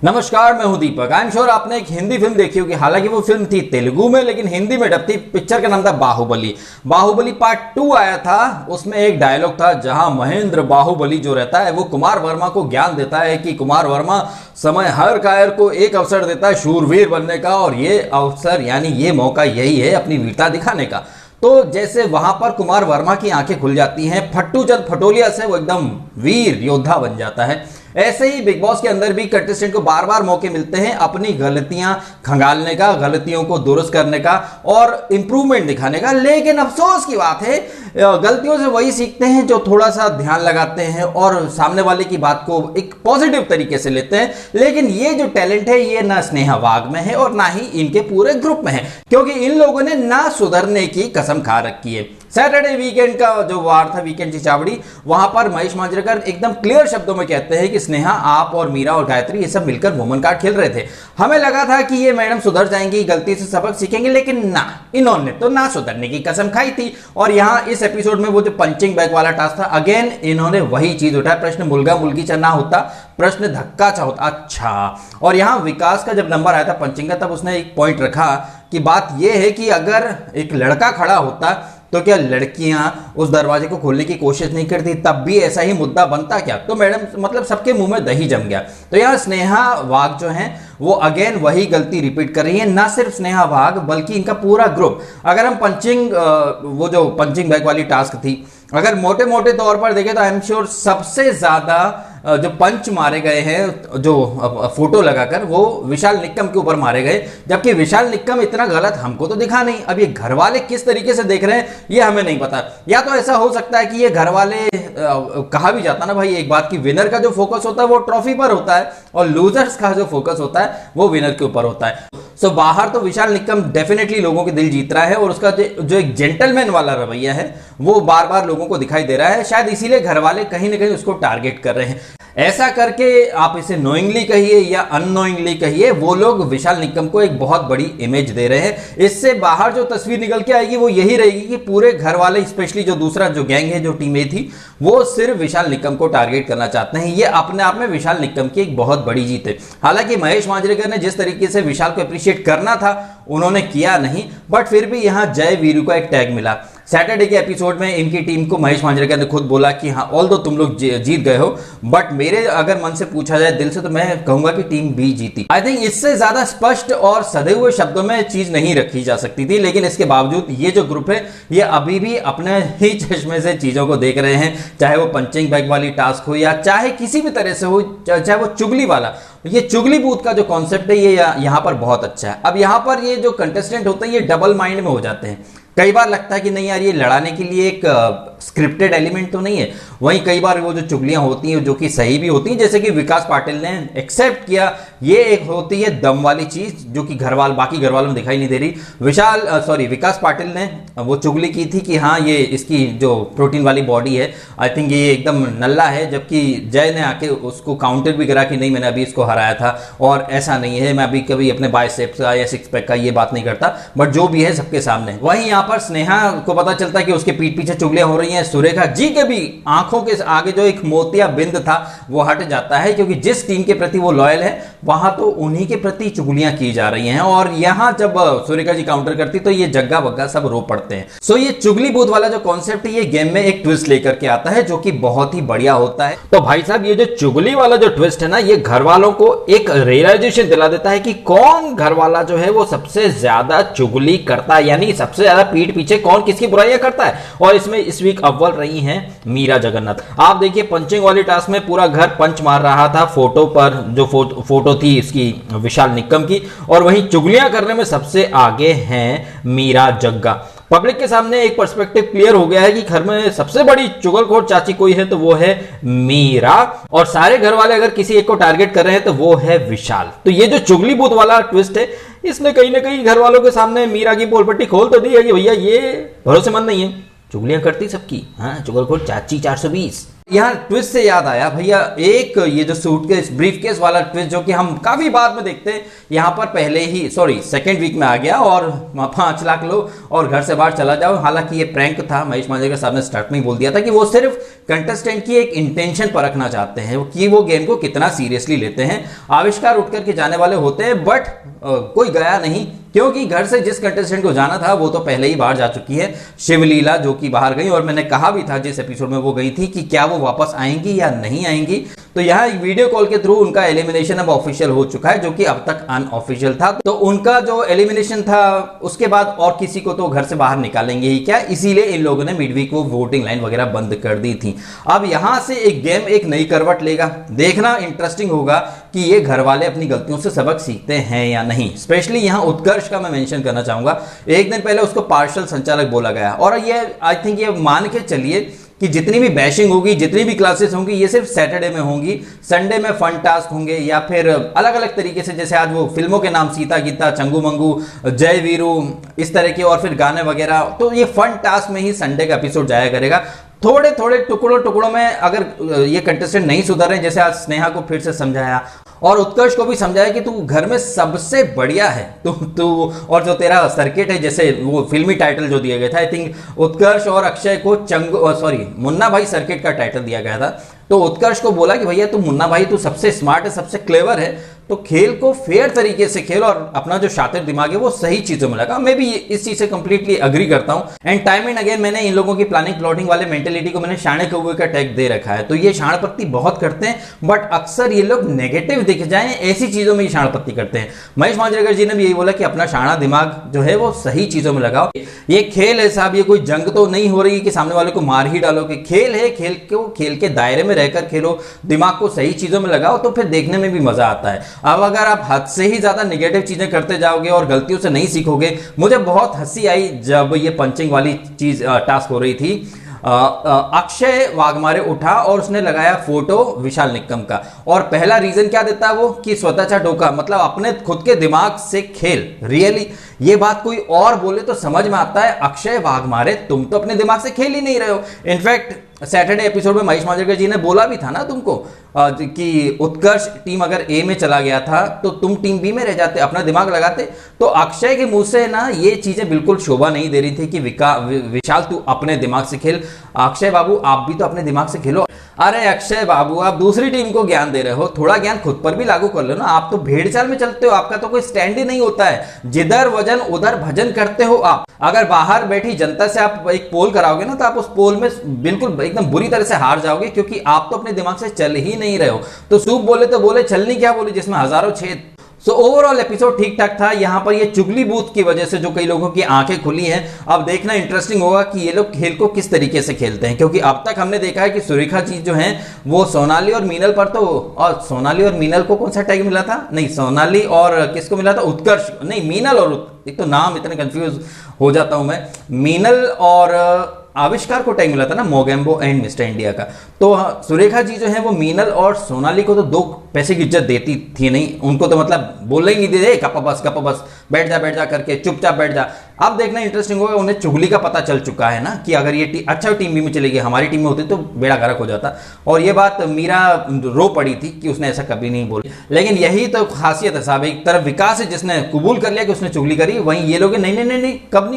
नमस्कार, मैं हूं दीपक। आई एम श्योर आपने एक हिंदी फिल्म देखी होगी। हालांकि वो फिल्म थी तेलुगु में, लेकिन हिंदी में डब थी। पिक्चर का नाम था बाहुबली। बाहुबली पार्ट 2 आया था। उसमें एक डायलॉग था जहां महेंद्र बाहुबली जो रहता है वो कुमार वर्मा को ज्ञान देता है कि कुमार वर्मा समय हर कायर को एक अवसर देता है शूरवीर बनने का, और ये अवसर यानी ये मौका यही है अपनी वीरता दिखाने का। तो जैसे वहां पर कुमार वर्मा की आंखें खुल जाती हैं, फट्टू चंद फटोलिया से वो एकदम वीर योद्धा बन जाता है। ऐसे ही बिग बॉस के अंदर भी कंटेस्टेंट को बार बार मौके मिलते हैं अपनी गलतियां खंगालने का, गलतियों को दुरुस्त करने का और इंप्रूवमेंट दिखाने का। लेकिन अफसोस की बात है, गलतियों से वही सीखते हैं जो थोड़ा सा ध्यान लगाते हैं और सामने वाले की बात को एक पॉजिटिव तरीके से लेते हैं। लेकिन ये जो टैलेंट है ये ना स्नेहा वाघ में है और ना ही इनके पूरे ग्रुप में है, क्योंकि इन लोगों ने ना सुधरने की कसम खा रखी है। सैटरडे वीकेंड का जो वार था, वीकेंड की चावड़ी, वहां पर महेश मांजरेकर एकदम क्लियर शब्दों में कहते हैं कि स्नेहा, आप और मीरा और गायत्री ये सब मिलकर वुमन कार्ड खेल रहे थे। हमें लगा था कि ये मैडम सुधर जाएंगी, गलती से सबक सीखेंगे, लेकिन ना, इन्होंने तो ना सुधरने की कसम खाई थी। और यहां इस एपिसोड में वो जो पंचिंग बैग वाला टास्क था, अगेन इन्होंने वही चीज उठाया। प्रश्न मुलगा मुलगी चा ना होता, प्रश्न धक्का चा होता। अच्छा, और यहां विकास का जब नंबर आया था पंचिंग का, तब उसने एक पॉइंट रखा कि बात यह है कि अगर एक लड़का खड़ा होता तो क्या लड़कियां उस दरवाजे को खोलने की कोशिश नहीं करती, तब भी ऐसा ही मुद्दा बनता क्या? तो मैडम मतलब सबके मुंह में दही जम गया। तो यहाँ स्नेहा वाघ जो हैं वो अगेन वही गलती रिपीट कर रही है। ना सिर्फ स्नेहा वाघ बल्कि इनका पूरा ग्रुप। अगर हम वो जो पंचिंग बैग वाली टास्क थी, अगर मोटे मोटे तौर पर देखें तो आई एम श्योर सबसे ज्यादा जो पंच मारे गए हैं जो फोटो लगाकर, वो विशाल निक्कम के ऊपर मारे गए। जबकि विशाल निक्कम इतना गलत हमको तो दिखा नहीं। अब ये घर वाले किस तरीके से देख रहे हैं ये हमें नहीं पता। या तो ऐसा हो सकता है कि ये घर वाले, कहा भी जाता ना भाई एक बात की, विनर का जो फोकस होता है वो ट्रॉफी पर होता है और लूजर्स का जो फोकस होता है वो विनर के ऊपर होता है। सो बाहर तो विशाल निक्कम डेफिनेटली लोगों के दिल जीत रहा है और उसका जो एक जेंटलमैन वाला रवैया है वो बार बार लोगों को दिखाई दे रहा है। शायद इसीलिए घर वाले कहीं ना कहीं उसको टारगेट कर रहे हैं। ऐसा करके आप इसे नोइंगली कहिए या अननोइंगली कहिए, वो लोग विशाल निक्कम को एक बहुत बड़ी इमेज दे रहे हैं। इससे बाहर जो तस्वीर निकल के आएगी वो यही रहेगी कि पूरे घर वाले, स्पेशली जो दूसरा जो गैंग है, जो टीम ए थी, वो सिर्फ विशाल निक्कम को टारगेट करना चाहते हैं। ये अपने आप में विशाल निक्कम की एक बहुत बड़ी जीत है। हालांकि महेश मांजरेकर ने जिस तरीके से विशाल को अप्रिशिएट करना था उन्होंने किया नहीं, बट फिर भी यहां जय वीरू को एक टैग मिला। सैटरडे के एपिसोड में इनकी टीम को महेश मांजरेकर ने खुद बोला कि हाँ, ऑल्दो तुम लोग जीत गए हो, बट मेरे अगर मन से पूछा जाए दिल से, तो मैं कहूंगा कि टीम बी जीती। आई थिंक इससे ज्यादा स्पष्ट और सधे हुए शब्दों में चीज नहीं रखी जा सकती थी। लेकिन इसके बावजूद ये जो ग्रुप है ये अभी भी अपने ही चश्मे से चीजों को देख रहे हैं। चाहे वो पंचिंग बैग वाली टास्क हो या चाहे किसी भी तरह से हो, चाहे वो चुगली वाला, ये चुगली बूथ का जो कॉन्सेप्ट है ये यहाँ पर बहुत अच्छा है। अब यहाँ पर ये जो कंटेस्टेंट होते हैं ये डबल माइंड में हो जाते हैं। कई बार लगता है कि नहीं यार, ये लड़ाने के लिए एक स्क्रिप्टेड एलिमेंट तो नहीं है। वहीं कई बार वो जो चुगलियां होती हैं जो कि सही भी होती हैं, जैसे कि विकास पाटिल ने एक्सेप्ट किया, ये एक होती है दम वाली चीज जो कि बाकी घर वालों में दिखाई नहीं दे रही। विकास पाटिल ने वो चुगली की थी कि हाँ, ये इसकी जो प्रोटीन वाली बॉडी है, आई थिंक ये एकदम नल्ला है। जबकि जय ने आके उसको काउंटर भी करा कि नहीं, मैंने अभी इसको हराया था और ऐसा नहीं है, मैं अभी कभी अपने बाइसेप्स का या सिक्स पैक का ये बात नहीं करता, बट जो भी है सबके सामने। वहीं यहाँ पर स्नेहा को पता चलता है कि उसके पीठ पीछे चुगलियां हो रही हैं। सुरेखा जी के भी आंखों के आगे जो एक मोतिया बिंद था वो हट जाता है, क्योंकि जिस टीम के प्रति वो लॉयल है वहां तो उन्हीं के प्रति चुगलियां की जा रही हैं। और यहां जब सुरेखा जी काउंटर करती तो ये जग्गा बग्गा सब रो पड़ते हैं। सो ये चुगली बूथ वाला जो कॉन्सेप्ट है ये गेम में एक ट्विस्ट लेकर के आता है जो कि बहुत ही बढ़िया होता है। तो भाई साहब, ये जो चुगली वाला जो ट्विस्ट है ना, ये घर वालों को एक रियलाइजेशन दिला देता है कि कौन घर वाला जो है वो सबसे ज्यादा चुगली करता है, यानी सबसे ज्यादा पीठ पीछे कौन किसकी बुराइयां करता है। और इसमें इस वीक अव्वल रही हैं मीरा जगन्नाथ। आप देखिए, पंचिंग वाली टास्क में पूरा घर पंच मार रहा था फोटो पर, जो फोटो थी इसकी विशाल निक्कम की, और वहीं चुगलियां करने में सबसे आगे हैं मीरा जग्गा। पब्लिक के सामने एक पर्सपेक्टिव क्लियर हो गया है कि घर में सबसे बड़ी चुगलखोर चाची कोई है तो वो है मीरा, और सारे घर वाले अगर किसी एक को टारगेट कर रहे हैं तो वो है विशाल। तो ये जो चुगली बूथ वाला ट्विस्ट है, इसने कहीं ना कहीं घर वालों के सामने मीरा की पोलपट्टी खोल तो दी है कि भैया ये भरोसेमंद नहीं है, चुगलियां करती सबकी, हाँ, चुगलखोर चाची 420। यहाँ ट्विस्ट से याद आया भैया, एक ये जो सूटकेस ब्रीफकेस वाला ट्विस्ट जो कि हम काफी बाद में देखते हैं, यहाँ पर पहले ही सेकेंड वीक में आ गया और 5 लाख लो और घर से बाहर चला जाओ। हालांकि ये प्रैंक था, महेश मांजरेकर साहब ने स्टार्ट में ही बोल दिया था कि वो सिर्फ कंटेस्टेंट की एक इंटेंशन परखना चाहते हैं कि वो गेम को कितना सीरियसली लेते हैं। आविष्कार उठ करके जाने वाले होते हैं, बट कोई गया नहीं, क्योंकि घर से जिस कंटेस्टेंट को जाना था वो तो पहले ही बाहर जा चुकी है, शिवलीला, जो कि बाहर गई। और मैंने कहा भी था जिस एपिसोड में वो गई थी कि क्या वो वापस आएंगी या नहीं आएंगी। तो यहाँ वीडियो कॉल के थ्रू उनका एलिमिनेशन अब ऑफिशियल हो चुका है, जो कि अब तक अनऑफिशियल था। तो उनका जो एलिमिनेशन था उसके बाद और किसी को तो घर से बाहर निकालेंगे ही क्या, इसीलिए इन लोगों ने मिड वीक को वोटिंग लाइन वगैरह बंद कर दी थी। अब यहां से एक गेम एक नई करवट लेगा, देखना इंटरेस्टिंग होगा कि ये घर वाले अपनी गलतियों से सबक सीखते हैं या नहीं। स्पेशली यहां उत्कर्ष का मैं मेंशन करना चाहूंगा। एक दिन पहले उसको पार्षद संचालक बोला गया और ये आई थिंक ये मान के चलिए कि जितनी भी बैशिंग होगी, जितनी भी क्लासेस होंगी, ये सिर्फ सैटरडे में होंगी। संडे में फन टास्क होंगे या फिर अलग अलग तरीके से, जैसे आज वो फिल्मों के नाम सीता गीता, चंगू मंगू, जय वीरू, इस तरह के और फिर गाने वगैरह। तो ये फन टास्क में ही संडे का एपिसोड जाया करेगा। थोड़े थोड़े टुकड़ों में अगर ये कंटेस्टेंट नहीं सुधर रहे, जैसे आज स्नेहा को फिर से समझाया और उत्कर्ष को भी समझाया कि तू घर में सबसे बढ़िया है, तू और जो तेरा सर्किट है, जैसे वो फिल्मी टाइटल जो दिया गया था, आई थिंक उत्कर्ष और अक्षय को मुन्ना भाई सर्किट का टाइटल दिया गया था। तो उत्कर्ष को बोला कि भैया तू मुन्ना भाई, तू सबसे स्मार्ट है, सबसे क्लेवर है, तो खेल को फेयर तरीके से खेल और अपना जो शातिर दिमाग है वो सही चीजों में लगा। मैं भी इस चीज से कंप्लीटली अग्री करता हूं। एंड टाइम एंड अगेन मैंने इन लोगों की प्लानिंग प्लॉटिंग वाले मेंटेलिटी को मैंने शाणे कौवे का टैग दे रखा है। तो ये शाणपत्ती बहुत करते हैं, बट अक्सर ये लोग नेगेटिव दिख जाए ऐसी चीजों में ये शाणपत्ती करते हैं। महेश मांजरेकर जी ने भी यही बोला कि अपना शाणा दिमाग जो है वो सही चीजों में लगाओ। ये खेल है साहब, ये कोई जंग तो नहीं हो रही कि सामने वाले को मार ही डालोगे। खेल है, खेल को खेल के दायरे में रहकर खेलो, दिमाग को सही चीजों में लगाओ, तो फिर देखने में भी मजा आता है। अब अगर आप हद से ही ज्यादा नेगेटिव चीजें करते जाओगे और गलतियों से नहीं सीखोगे। मुझे बहुत हंसी आई जब ये पंचिंग वाली चीज टास्क हो रही थी। अक्षय वाघमारे उठा और उसने लगाया फोटो विशाल निक्कम का, और पहला रीजन क्या देता है वो कि स्वतःचा डोका, मतलब अपने खुद के दिमाग से खेल। रियली ये बात कोई और बोले तो समझ में आता है, अक्षय वाघमारे तुम तो अपने दिमाग से खेल ही नहीं रहे हो। इनफैक्ट सैटरडे एपिसोड में महेश मांजरेकर जी ने बोला भी था ना तुमको कि उत्कर्ष टीम अगर ए में चला गया था तो तुम टीम बी में रह जाते, अपना दिमाग लगाते। तो अक्षय के मुंह से ना ये चीजें बिल्कुल शोभा नहीं दे रही थी कि विशाल तू अपने दिमाग से खेल। अक्षय बाबू आप भी तो अपने दिमाग से खेलो। अरे अक्षय बाबू आप दूसरी टीम को ज्ञान दे रहे हो, थोड़ा ज्ञान खुद पर भी लागू कर लो ना। आप तो भेड़ चाल में चलते हो, आपका तो कोई स्टैंड ही नहीं होता है। जिधर वजन उधर भजन करते हो आप। अगर बाहर बैठी जनता से आप एक पोल कराओगे ना तो आप उस पोल में बिल्कुल एकदम बुरी तरह से हार जाओगे, क्योंकि आप तो अपने दिमाग से चल ही नहीं रहे हो। तो सूप बोले तो बोले, चलनी क्या बोले जिसमें हजारों छेद। सो ओवरऑल एपिसोड ठीक ठाक था। यहां पर ये चुगली बूथ की वजह से जो कई लोगों की आंखें खुली हैं, अब देखना इंटरेस्टिंग होगा कि ये लोग खेल को किस तरीके से खेलते हैं, क्योंकि अब तक हमने देखा है कि सुरेखा जी जो हैं वो सोनाली और मीनल पर तो, और सोनाली और मीनल को कौन सा टैग मिला था, नहीं सोनाली और किसको मिला था, उत्कर्ष नहीं मीनल और, एक तो नाम इतने कंफ्यूज हो जाता हूं मैं, मीनल और आविष्कार को टैग मिला था ना, मोगेम्बो एंड मिस्टर इंडिया का। तो सुरेखा जी जो है वो मीनल और सोनाली को तो 2 पैसे की इज्जत देती थी नहीं, उनको तो मतलब बोल ही नहीं दे, कपा बस बैठ जा करके चुपचाप बैठ जा। अब देखना इंटरेस्टिंग होगा, उन्हें चुगली का पता चल चुका है ना कि अगर ये अच्छा टीम बी में चली गई, हमारी टीम में होती तो बेड़ा गर्क हो जाता। और ये बात मीरा रो पड़ी थी कि उसने ऐसा कभी नहीं बोली, लेकिन यही तो खासियत है साहब। एक तरफ विकास है जिसने कबूल कर लिया कि उसने चुगली करी, वहीं ये लोग नहीं कब।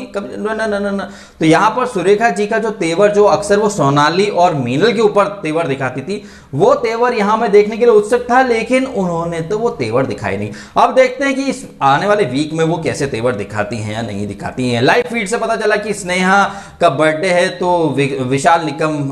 तो यहां पर सुरेखा जी का जो तेवर, जो अक्सर वो सोनाली और मीनल के ऊपर तेवर दिखाती थी, वो तेवर यहां मैं देखने के लिए उत्सुक था, लेकिन उन्होंने तो वो तेवर दिखाई नहीं। अब देखते हैं कि इस आने वाले वीक में वो कैसे तेवर दिखाती हैं या नहीं दिखाती हैं। लाइव फीड से पता चला कि स्नेहा का बर्थडे है तो विशाल निकम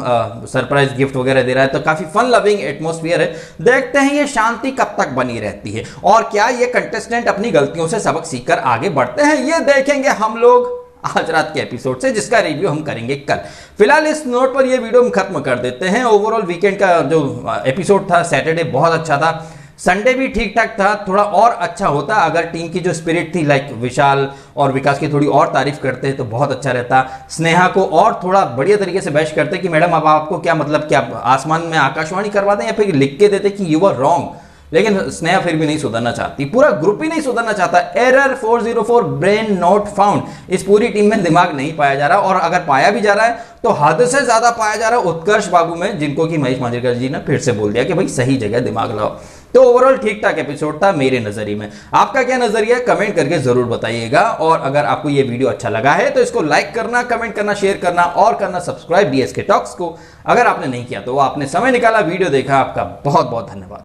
सरप्राइज गिफ्ट वगैरह दे रहा है, तो काफी फन लविंग एटमॉस्फेयर है। देखते हैं ये शांति कब तक बनी रहती है और क्या ये कंटेस्टेंट अपनी गलतियों से सबक सीखकर आगे बढ़ते हैं, ये देखेंगे हम लोग आज रात के एपिसोड से, जिसका रिव्यू हम करेंगे कल। फिलहाल इस नोट पर ये वीडियो हम खत्म कर देते हैं। ओवरऑल वीकेंड का जो एपिसोड था, सैटरडे बहुत अच्छा था, संडे भी ठीक ठाक था। थोड़ा और अच्छा होता अगर टीम की जो स्पिरिट थी, लाइक विशाल और विकास की थोड़ी और तारीफ करते तो बहुत अच्छा रहता। स्नेहा को और थोड़ा बढ़िया तरीके से बैश करते कि मैडम अब आपको क्या मतलब, क्या आसमान में आकाशवाणी करवा दें या फिर लिख के देते कि यू आर रॉन्ग। लेकिन स्नेहा फिर भी नहीं सुधरना चाहती, पूरा ग्रुप ही नहीं सुधरना चाहता। एरर 404 ब्रेन नॉट फाउंड, इस पूरी टीम में दिमाग नहीं पाया जा रहा, और अगर पाया भी जा रहा है तो हद से ज्यादा पाया जा रहा है उत्कर्ष बाबू में, जिनको कि महेश मांजरेकर जी ने फिर से बोल दिया कि भाई सही जगह दिमाग लाओ। तो ओवरऑल ठीक ठाक एपिसोड था मेरे नजरिए में। आपका क्या नजरिया है कमेंट करके जरूर बताइएगा, और अगर आपको ये वीडियो अच्छा लगा है तो इसको लाइक करना, कमेंट करना, शेयर करना और करना सब्सक्राइब डीएसके टॉक्स को। अगर आपने नहीं किया तो आपने समय निकाला, वीडियो देखा, आपका बहुत बहुत धन्यवाद।